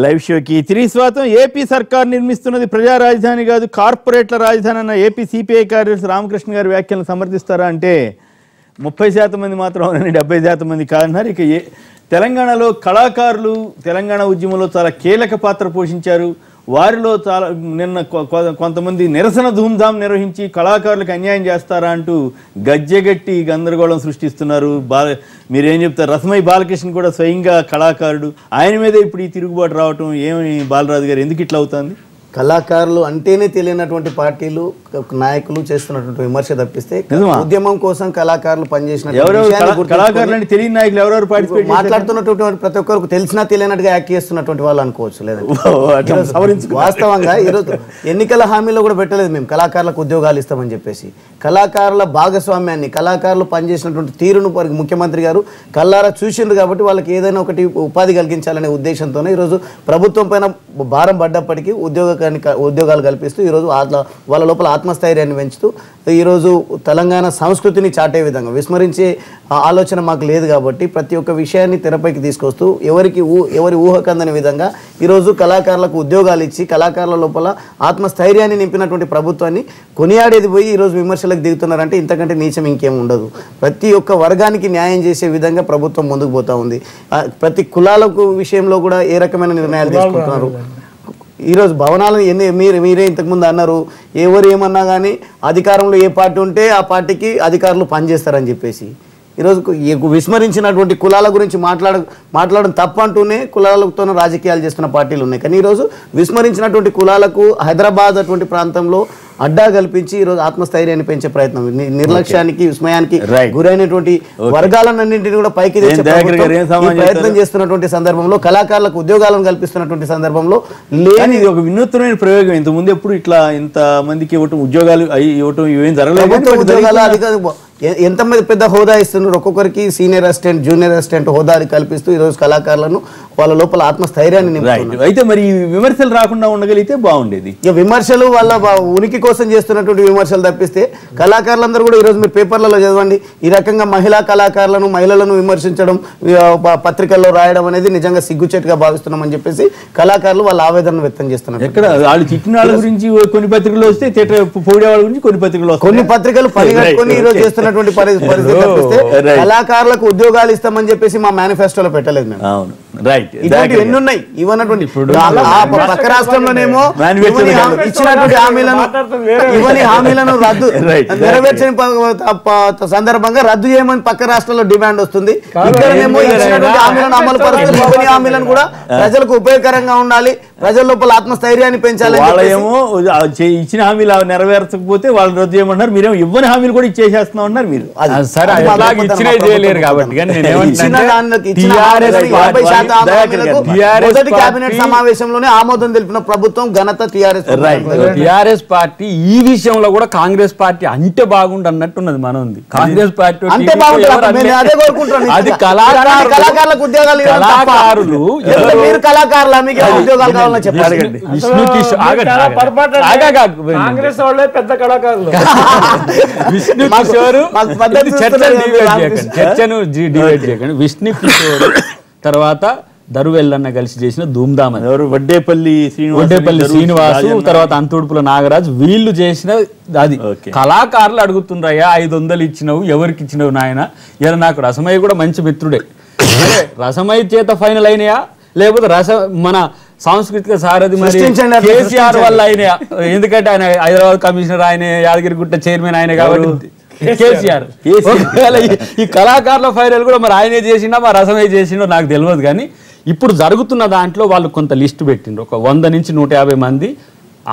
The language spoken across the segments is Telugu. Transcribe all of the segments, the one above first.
లైవ్ షోకి తిరిగి స్వాగతం. ఏపీ సర్కార్ నిర్మిస్తున్నది ప్రజా రాజధాని కాదు కార్పొరేట్ల రాజధాని అన్న ఏపీ సిపిఐ కార్యదర్శి రామకృష్ణ గారి వ్యాఖ్యలను సమర్థిస్తారా అంటే 30% మంది మాత్రం అవునండి, 70% మంది కాదన్నారు. ఇక తెలంగాణలో కళాకారులు తెలంగాణ ఉద్యమంలో చాలా కీలక పాత్ర పోషించారు. వారిలో చాలా నిన్న కొంతమంది నిరసన ధూమ్ధామ్ నిర్వహించి కళాకారులకు అన్యాయం చేస్తారా అంటూ గజ్జెగట్టి గందరగోళం సృష్టిస్తున్నారు. మీరేం చెప్తారు? రసమై బాలకృష్ణ కూడా స్వయంగా కళాకారుడు, ఆయన మీద ఇప్పుడు ఈ తిరుగుబాటు రావటం ఏమని బాలరాజు గారు ఎందుకు ఇట్లా అవుతుంది? కళాకారులు అంటేనే తెలియనటువంటి పార్టీలు నాయకులు చేస్తున్నటువంటి విమర్శ తప్పిస్తే ఉద్యమం కోసం కళాకారులు పనిచేసిన తెలియని నాయకులు ఎవరెవరు మాట్లాడుతున్నటువంటి ప్రతి ఒక్కరికి తెలిసినా తెలియనట్టుగా యాక్ట్ చేస్తున్నటువంటి వాళ్ళు అనుకోవచ్చు. లేదంటే వాస్తవంగా ఈరోజు ఎన్నికల హామీలో కూడా పెట్టలేదు మేము కళాకారులకు ఉద్యోగాలు ఇస్తామని చెప్పేసి. కళాకారుల భాగస్వామ్యాన్ని, కళాకారులు పనిచేసినటువంటి తీరును ముఖ్యమంత్రి గారు కళ్ళారా చూసిండ్రు కాబట్టి వాళ్ళకి ఏదైనా ఒకటి ఉపాధి కలిగించాలనే ఉద్దేశంతోనే ఈరోజు ప్రభుత్వం పైన భారం పడ్డప్పటికీ ఉద్యోగాలు కల్పిస్తూ ఈరోజు వాళ్ళ లోపల ఆత్మస్థైర్యాన్ని పెంచుతూ ఈరోజు తెలంగాణ సంస్కృతిని చాటే విధంగా విస్మరించే ఆలోచన మాకు లేదు కాబట్టి ప్రతి ఒక్క విషయాన్ని తెరపైకి తీసుకొస్తూ ఎవరి ఊహకందని విధంగా ఈరోజు కళాకారులకు ఉద్యోగాలు ఇచ్చి కళాకారుల లోపల ఆత్మస్థైర్యాన్ని నింపినటువంటి ప్రభుత్వాన్ని కొనియాడేది పోయి ఈరోజు విమర్శలకు దిగుతున్నారంటే ఇంతకంటే నీచం ఇంకేం ఉండదు. ప్రతి ఒక్క వర్గానికి న్యాయం చేసే విధంగా ప్రభుత్వం ముందుకు పోతా ఉంది. ప్రతి కులాలకు విషయంలో కూడా ఏ రకమైన నిర్ణయాలు తీసుకుంటున్నారు. ఈరోజు భవనాలను మీరే ఇంతకుముందు అన్నారు, ఎవరు ఏమన్నా కానీ అధికారంలో ఏ పార్టీ ఉంటే ఆ పార్టీకి అధికారులు పనిచేస్తారని చెప్పేసి ఈరోజు విస్మరించినటువంటి కులాల గురించి మాట్లాడడం తప్పంటూనే కులాలతోనే రాజకీయాలు చేస్తున్న పార్టీలు ఉన్నాయి. కానీ ఈరోజు విస్మరించినటువంటి కులాలకు హైదరాబాద్ అటువంటి ప్రాంతంలో అడ్డా కల్పించి ఈరోజు ఆత్మస్థైర్యాన్ని పెంచే ప్రయత్నం, నిర్లక్ష్యానికి విస్మయానికి గురైనటువంటి వర్గాలన్నింటినీ కూడా పైకి తెచ్చే ప్రయత్నం చేస్తున్నటువంటి సందర్భంలో కళాకారులకు ఉద్యోగాలను కల్పిస్తున్నటువంటి సందర్భంలో లేని ఒక వినూత్నమైన ప్రయోగం. ఇంతకుముందు ఎప్పుడు ఇట్లా ఇంత మందికి ఇవ్వటం ఉద్యోగాలు ఇవ్వటం ఇవేం జరగలేదు. ఎంతమంది పెద్ద హోదా ఇస్తున్నారు, ఒక్కొక్కరికి సీనియర్ అసిస్టెంట్ జూనియర్ అసిస్టెంట్ హోదాలు కల్పిస్తూ ఈరోజు కళాకారులను వాళ్ళ లోపల ఆత్మస్థైర్యాన్ని నింపుతున్నారు. అయితే మరి విమర్శలు రాకుండా ఉండగలిగితే బాగుండేది. ఇక విమర్శలు వాళ్ళ ఉనికి కోసం చేస్తున్నటువంటి విమర్శలు తప్పిస్తే కళాకారులందరూ కూడా ఈరోజు మీరు పేపర్లలో చదవండి, ఈ రకంగా మహిళా కళాకారులను మహిళలను విమర్శించడం పత్రికల్లో రాయడం అనేది నిజంగా సిగ్గుచేటుగా భావిస్తున్నామని చెప్పేసి కళాకారులు వాళ్ళ ఆవేదన వ్యక్తం చేస్తున్నారు. ఎక్కడ వాళ్ళు తిట్టిన వాళ్ళ గురించి కొన్ని పత్రికలు వస్తే పొగిడే వాళ్ళ గురించి కొన్ని పత్రికలు పనిగట్టుకొని ఈరోజు చేస్తున్నటువంటి పరిస్థితి తప్పిస్తే కళాకారులకు ఉద్యోగాలు ఇస్తామని చెప్పేసి మా మేనిఫెస్టోలో పెట్టలేదు మేము. ఇటువంటి ఎన్ని ఉన్నాయి ఇవన్నటువంటి పక్క రాష్ట్రంలోనేమో ఇవన్నీ హామీలను రద్దు నెరవేర్చని సందర్భంగా రద్దు చేయమని పక్క రాష్ట్రాల్లో డిమాండ్ వస్తుంది. ఇక్కడనేమో ఇచ్చినటువంటి హామీలను అమలు పరుస్తూ ఇవన్నీ హామీలను కూడా ప్రజలకు ఉపయోగకరంగా ఉండాలి, ప్రజల లోపల ఆత్మస్థైర్యాన్ని పెంచాలి. వాళ్ళేమో ఇచ్చిన హామీలు నెరవేర్చకపోతే వాళ్ళు రద్దు చేయమన్నారు, మీరేమో ఇవ్వని హామీలు కూడా ఇచ్చేసేస్తున్నా ఉన్నారు. మీరు మొదటి కేబినెట్ సమావేశంలోనే ఆమోదం తెలిపిన ప్రభుత్వం ఘనత టిఆర్ఎస్ పార్టీ ఈ విషయంలో కూడా కాంగ్రెస్ పార్టీ అంటే బాగుండు అన్నట్టున్నది మన ఉంది. కాంగ్రెస్ పార్టీ అంటే అదే కోరుకుంటున్నాను. అది కళాకారులకు ఉద్యోగాలు, కళాకారులు మీరు కళాకారుల మీకు ఉద్యోగాలు కావాలని చెప్పారు. విష్ణు కిషోర్ కాంగ్రెస్ వాళ్ళే పెద్ద కళాకారులు. విష్ణు కిషోర్ చర్చను డివైడ్ చేయకండి. విష్ణు కిషోర్ తర్వాత దరువెల్లన్న కలిసి చేసిన ధూమ్ధామ్ వడ్డేపల్లి శ్రీనివాసు తర్వాత అంతుడుపుల నాగరాజు వీళ్ళు చేసిన అది. కళాకారులు అడుగుతుండ్రయ్యా 500 ఇచ్చినవు, ఎవరికి ఇచ్చినవు నాయన? ఇలా నాకు రసమయ్య కూడా మంచి మిత్రుడే. రసమయ్య చేత ఫైనల్ అయినాయా లేకపోతే మన సాంస్కృతిక సారథి మరి కేసీఆర్ వల్ల అయినాయా? ఎందుకంటే ఆయన హైదరాబాద్ కమిషనర్, ఆయన యాదగిరిగుట్ట చైర్మన్ ఆయన కాబట్టి కేసీఆర్. ఈ కళాకారుల ఫైనల్ కూడా మరి ఆయనే చేసిండా మా రసమయ్య చేసిండో నాకు తెలియదు. కానీ ఇప్పుడు జరుగుతున్న దాంట్లో వాళ్ళు కొంత లిస్టు పెట్టిండ్రు, ఒక 100 నుంచి 150 మంది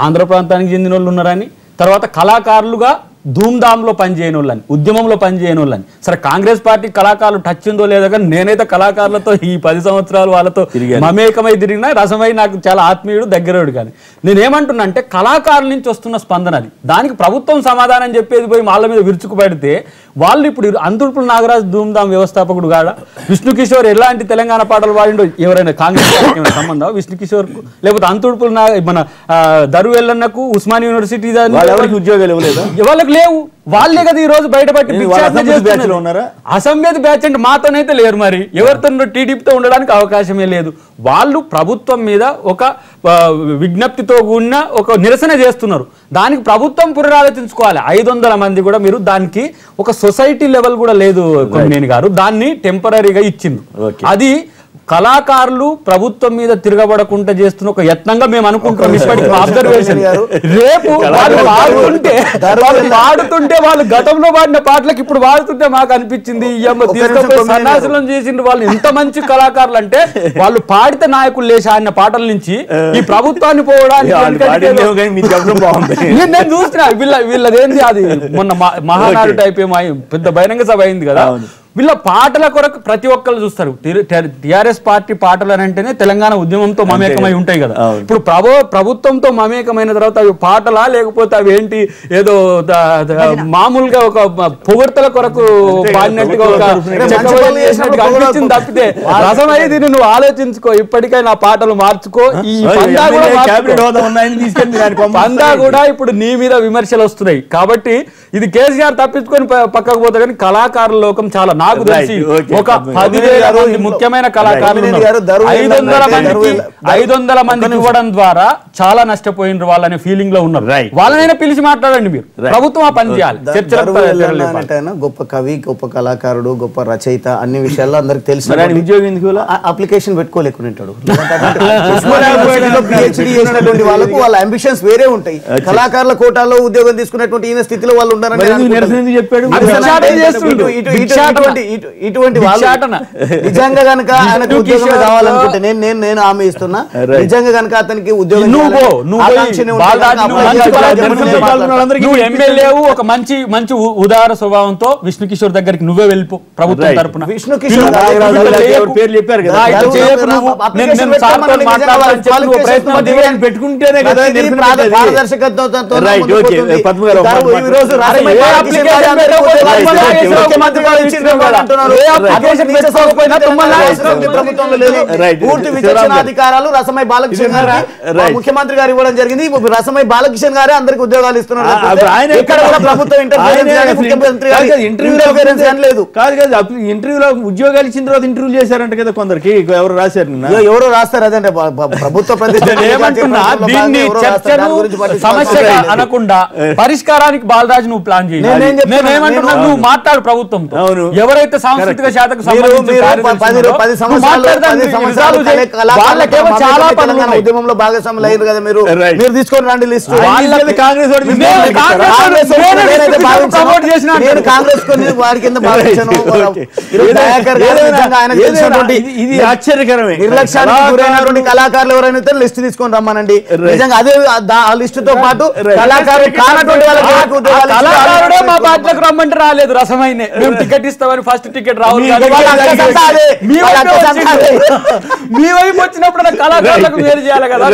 ఆంధ్ర ప్రాంతానికి చెందిన వాళ్ళు ఉన్నారని, తర్వాత కళాకారులుగా ధూమ్ధామ్లో పనిచేయని వాళ్ళని, ఉద్యమంలో పనిచేయని వాళ్ళని. సరే కాంగ్రెస్ పార్టీ కళాకారులు టచ్ ఉందో లేదో కానీ నేనైతే కళాకారులతో ఈ 10 సంవత్సరాలు వాళ్ళతో మమేకమై తిరిగినా. రసమై నాకు చాలా ఆత్మీయుడు, దగ్గరవాడు. కానీ నేనేమంటున్నా అంటే కళాకారుల నుంచి వస్తున్న స్పందన అది, దానికి ప్రభుత్వం సమాధానం చెప్పేది పోయి వాళ్ళ మీద విరుచుకు పెడితే వాళ్ళు ఇప్పుడు అంతుడుపుల నాగరాజు ధూమ్ధామ్ వ్యవస్థాపకుడు కాడా? విష్ణు కిషోర్ ఎలాంటి తెలంగాణ పాటలు పాడిండో ఎవరైనా కాంగ్రెస్ పార్టీ ఏమైనా సంబంధం విష్ణు కిషోర్కు? లేకపోతే అంతుడుపుల మన దరువెల్లన్నకు ఉస్మానియా యూనివర్సిటీ ఉద్యోగాలు ఇవ్వలేదు, వాళ్ళకి లేవు. వాళ్ళే కదా ఈ రోజు బయటపట్టి అసెంబ్లీ బ్యాచ్ అంటే మాతోనైతే లేరు, మరి ఎవరితో టీడీపీతో ఉండడానికి అవకాశమే లేదు. వాళ్ళు ప్రభుత్వం మీద ఒక విజ్ఞప్తితో కూడిన ఒక నిరసన చేస్తున్నారు. దానికి ప్రభుత్వం పునరాలోచించుకోవాలి. 500 మంది కూడా మీరు దానికి ఒక సొసైటీ లెవెల్ కూడా లేదు కొమ్మినేని గారు, దాన్ని టెంపరీగా ఇచ్చింది. అది కళాకారులు ప్రభుత్వం మీద తిరగబడకుండా చేస్తున్న ఒక యత్నంగా మేము అనుకుంటున్నాం. ఇప్పటికి అబ్జర్వేషన్ రేపు వాళ్ళు పాడుతుంటే వాళ్ళు గతంలో పాడిన పాటలకు ఇప్పుడు వాడుతుంటే మాకు అనిపించింది సన్నాసనం చేసిండ్రు వాళ్ళు. ఎంత మంచి కళాకారులు అంటే వాళ్ళు పాడితే నాయకులు లేచి ఆడిన పాటల నుంచి ఈ ప్రభుత్వాన్ని పోవడానికి నేను చూస్తున్నా. వీళ్ళదేంది అది మొన్న మహానాడు టైప్ ఏమో పెద్ద బహిరంగ సభ అయింది కదా, వీళ్ళ పాటల కొరకు ప్రతి ఒక్కరు చూస్తారు. టిఆర్ఎస్ పార్టీ పాటలు అని అంటేనే తెలంగాణ ఉద్యమంతో మమేకమై ఉంటాయి కదా. ఇప్పుడు ప్రభుత్వంతో మమేకమైన తర్వాత అవి పాటలా లేకపోతే అవి ఏంటి ఏదో మామూలుగా ఒక పొగడ్తల కొరకు పాడినట్టుగా ఒక చేసినట్టుగా అనిపించింది తప్పితే రసమై దీన్ని నువ్వు ఆలోచించుకో, ఇప్పటికైనా పాటలు మార్చుకో. ఈ పందా కూడా ఇప్పుడు నీ మీద విమర్శలు వస్తున్నాయి కాబట్టి ఇది కేసీఆర్ తప్పించుకొని పక్కకు పోతే కానీ కళాకారుల లోకం చాలా నాకు తెలిసి ఒక 10,000 మంది ముఖ్యమైన కళాకారులు 500 మందికి ఇవ్వడం ద్వారా చాలా నష్టపోయినారు వాళ్ళని ఫీలింగ్ లో ఉన్నారు. వాళ్ళనైనా పిలిచి మాట్లాడండి మీరు, ప్రభుత్వం ఆ పని చేయాలి. గొప్ప కవి, గొప్ప కళాకారుడు, గొప్ప రచయిత, అన్ని విషయాల్లో అందరికి తెలిసి అప్లికేషన్ పెట్టుకోలేకుంటాడు. వాళ్ళకు వాళ్ళ అంబిషన్స్ వేరే ఉంటాయి. కళాకారుల కోటాలో ఉద్యోగం తీసుకున్నటువంటి ఈయన స్థితిలో వాళ్ళు ఉండాలని ఇటువంటి నిజంగా కనుక ఆయనకు ఉద్యోగం కావాలనుకుంటే నేను హామీ ఇస్తున్నా, నిజంగా కనుక అతనికి ఉద్యోగం ఎమ్మెల్యేవు ఒక మంచి మంచి ఉదార స్వభావంతో విష్ణు కిషోర్ దగ్గరికి నువ్వే వెళ్ళిపో ప్రభుత్వం తరపున. విష్ణు కిషోర్ పేరు చెప్పారు కదా, పెట్టుకుంటేనే కదా పారదర్శకత్వంతో అధికారాలు రసమై బాలకృష్ణ గారు ముఖ్యమంత్రి గారు ఇవ్వడం జరిగింది. రసమై బాలకృష్ణ గారే అందరికి ఉద్యోగాలు ఇస్తున్నారు. ప్రభుత్వం లేదు కాదు కదా, ఇంటర్వ్యూలో ఉద్యోగాలు ఇచ్చిన తర్వాత ఇంటర్వ్యూ చేశారంట కదా కొందరికి, ఎవరు రాశారు ఎవరో రాస్తారు. అదంటే ప్రభుత్వ సమస్య అనకుండా పరిష్కారానికి బాలరాజు నువ్వు ప్లాన్ చేయాలి. నేనేమంటున్నా, నువ్వు మాట్లాడు ప్రభుత్వంతో. ఎవరైతే సాంస్కృతిక శాఖకు ఉద్యమంలో భాగస్వాములు అయ్యారు కదా, మీరు తీసుకొని రండి లిస్ట్. కాంగ్రెస్ వారి కింద ఇది ఆశ్చర్యకరమే. నిర్లక్ష్యానికి గురైనటువంటి కళాకారులు ఎవరైనా లిస్ట్ తీసుకొని రమ్మనండి. నిజంగా అదే ఆ లిస్ట్ తో పాటు కళాకారులు కానటువంటి కళాకారుడే మా పార్టీలకు రమ్మంటే రాలేదు. రసమైన మేము టికెట్ ఇస్తామని ఫస్ట్ టికెట్ రావాలి. మీ వైపు వచ్చినప్పుడు కళాకారులకు వేరు చేయాలి కదా.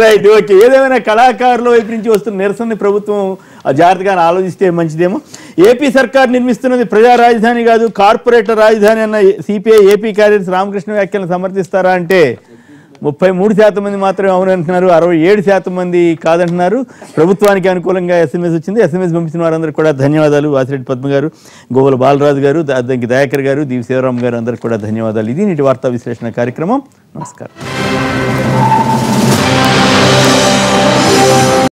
Right, okay. ఏదేమైనా కళాకారుల వైపు నుంచి వస్తున్న నిరసన ప్రభుత్వం జాగ్రత్తగా ఆలోచిస్తే మంచిదేమో. ఏపీ సర్కార్ నిర్మిస్తున్నది ప్రజా రాజధాని కాదు, కార్పొరేట్ల రాజధాని అన్న సిపిఐ ఏపీ కార్యదర్శి రామకృష్ణ వ్యాఖ్యలను సమర్థిస్తారా అంటే 33% మంది మాత్రమే అవునంటున్నారు, 67% మంది కాదంటున్నారు. ప్రభుత్వానికి అనుకూలంగా SMS వచ్చింది. SMS పంపించిన వారందరికీ కూడా ధన్యవాదాలు. వాసిరెడ్డి పద్మ గారు, గోవల బాలరాజు గారు, దయాకర్ గారు, దీవి శివరామ్ గారు అందరికీ కూడా ధన్యవాదాలు. ఇది నేటి వార్తా విశ్లేషణ కార్యక్రమం. నమస్కారం.